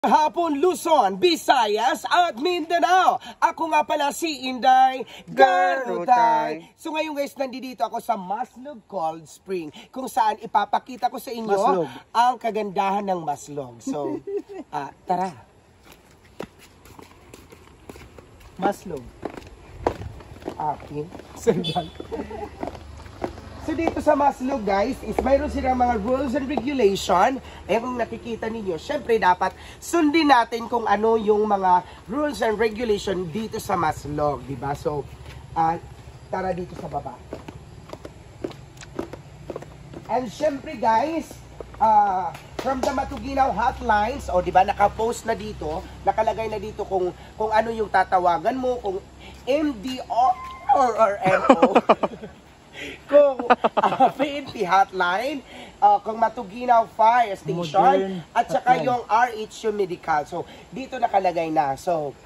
Hapon, Luzon, Visayas at Mindanao. Ako nga pala si Inday Garutay. So ngayon guys, nandito ako sa Maslog Cold Spring kung saan ipapakita ko sa inyo Maslog. Ang kagandahan ng Maslog. So, tara. Maslog. Akin. Sandal. So dito sa Maslog guys, is mayroon silang mga rules and regulation. Eh kung nakikita ninyo, syempre dapat sundin natin kung ano yung mga rules and regulation dito sa Maslog, di ba? So, tara dito sa baba. And syempre guys, from the Matuginaw hotlines, o di ba naka-post na dito, nakalagay na dito kung ano yung tatawagan mo, kung MDR or MO. Kung PNP hotline, kung Matuginaw Fire Station, at saka yung RHU Medical. So, dito nakalagay na. So,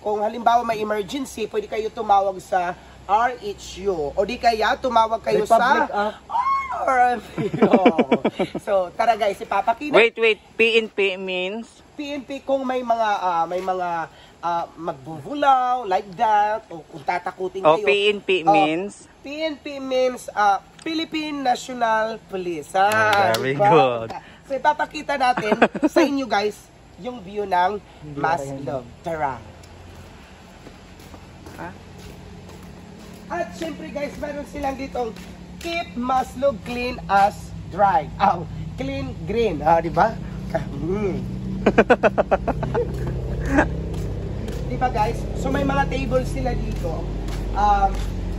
kung halimbawa may emergency, pwede kayo tumawag sa RHU. O di kaya, tumawag kayo Republic sa RFO. So, tara guys, ipapakita. Wait, PNP means? PNP kung may mga magbubulaw, like that, o kung tatakutin kayo. PNP means? PNP means Philippine National Police. Very good. So ipapakita natin sa inyo guys yung view ng Maslog. Tara. At syempre guys, meron silang ditong keep Maslog clean as dry. Clean green. Di ba? Diba guys? So may mga tables sila dito.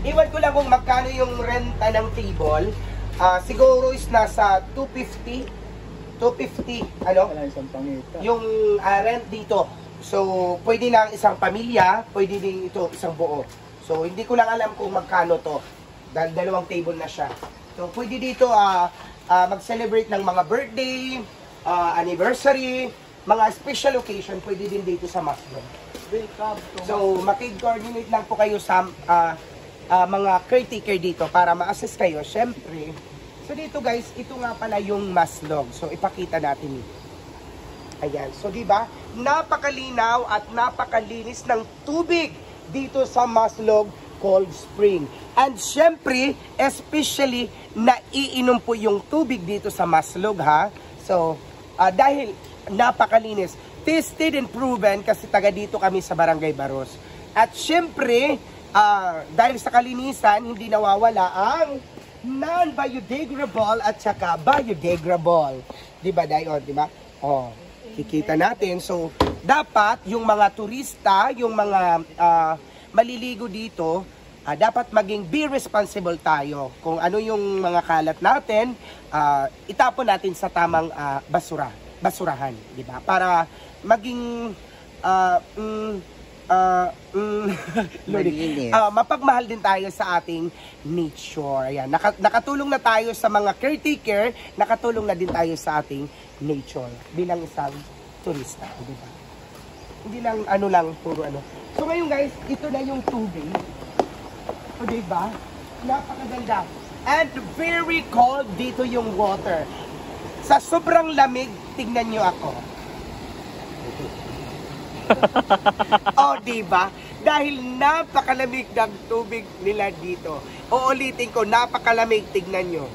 Iwan ko lang kung magkano yung renta ng table. Siguro is nasa 250 ano? Yung rent dito. So pwede lang isang pamilya, pwede din ito isang buo. So hindi ko lang alam kung magkano to. Dahil dalawang table na siya. So pwede dito mag-celebrate ng mga birthday, anniversary, mga special occasion, pwede din dito sa Maslog. So, makig-coordinate lang po kayo sa mga caretaker dito para ma-assist kayo, syempre. So, dito guys, ito nga pala yung Maslog. So, ipakita natin ito. Ayan. So, diba? Napakalinaw at napakalinis ng tubig dito sa Maslog Cold Spring. And syempre, especially, naiinom po yung tubig dito sa Maslog, ha? So, dahil napakalinis, tested and proven kasi taga dito kami sa Barangay Baros. At syempre, dahil sa kalinisan, hindi nawawala ang non-biodegradable at saka biodegradable. Diba, Dayon? Diba? Kikita natin. So, dapat yung mga turista, yung mga maliligo dito, dapat maging be responsible tayo. Kung ano yung mga kalat natin, itapon natin sa tamang basurahan, di ba? Para maging mapagmahal din tayo sa ating nature. Ayan, nakatulong na tayo sa mga caretaker, nakatulong na din tayo sa ating nature bilang isang turista, di ba? Hindi lang puro ano. So ngayon guys, ito na yung tubig. O di ba? Napakaganda. And very cold dito yung water. Sa sobrang lamig, tingnan nyo ako. Diba? Dahil napakalamig ng tubig nila dito. Uulitin ko, napakalamig, tingnan nyo.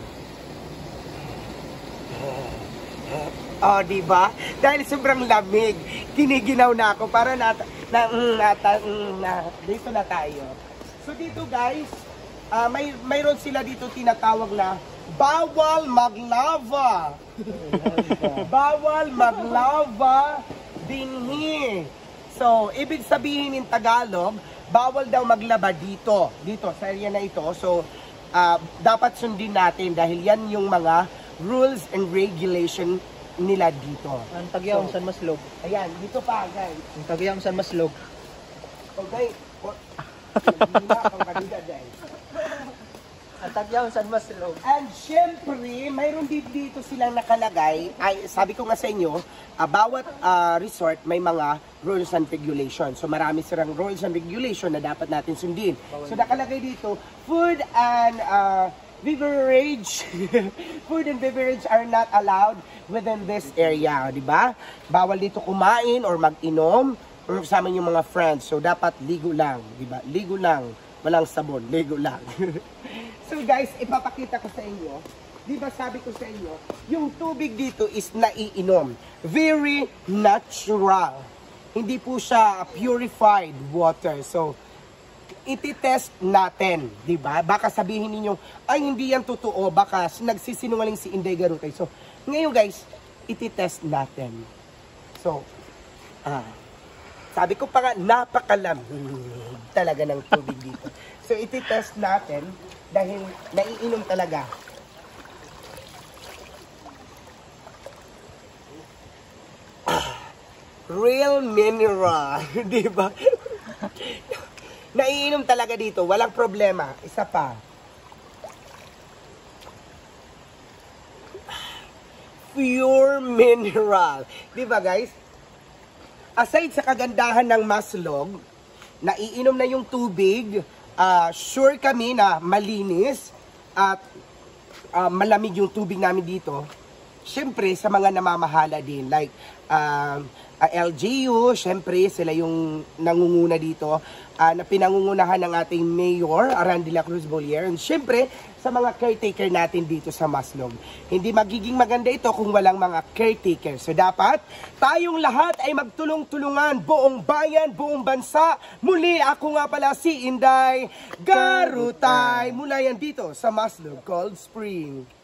Diba? Dahil sobrang lamig, kiniginaw na ako para dito na tayo. So dito guys, mayroon sila dito tinatawag na bawal maglava. Bawal maglava dinhi. So, ibig sabihin in Tagalog, bawal daw maglaba dito sa area na ito. So, dapat sundin natin dahil yan yung mga rules and regulation nila dito. Ang tagyawang San Maslog. Ayan, dito pa guys. Ang tagyawang San Maslog. Okay. Hindi na akong kanida guys. Ang tagyawang San Maslog. And syempre, mayroon dito silang nakalagay, sabi ko nga sa inyo, bawat resort may mga rules and regulations. So marami silang rules and regulation na dapat natin sundin. So nakalagay dito, food and beverage, food and beverage are not allowed within this area, di ba? Bawal dito kumain or mag-inom or kasama yung mga friends. So, dapat ligo lang, di ba? Ligo lang. Walang sabon, ligo lang. So, guys, ipapakita ko sa inyo. Di ba sabi ko sa inyo, yung tubig dito is naiinom. Very natural. Hindi po siya purified water. So, iti-test natin, di ba? Baka sabihin niyo, ay hindi yan totoo, baka nagsisinungaling si Inday Garutay. So, ngayon guys, iti-test natin. So, sabi ko pa nga, napakalamig talaga ng tubig dito. So, iti-test natin dahil naiinom talaga. Real mineral, di ba? Naiinom talaga dito, walang problema. Isa pa. Pure mineral. Di ba guys? Aside sa kagandahan ng Maslog, naiinom na yung tubig, sure kami na malinis at malamig yung tubig namin dito. Siyempre, sa mga namamahala din, like LGU, siyempre, sila yung nangunguna dito, na pinangungunahan ng ating Mayor, Aran de la Cruz Bollier. And siyempre, sa mga caretaker natin dito sa Maslog. Hindi magiging maganda ito kung walang mga caretaker. So, dapat tayong lahat ay magtulong-tulungan, buong bayan, buong bansa. Muli, ako nga pala si Inday Garutay, mula yan dito sa Maslog Cold Spring.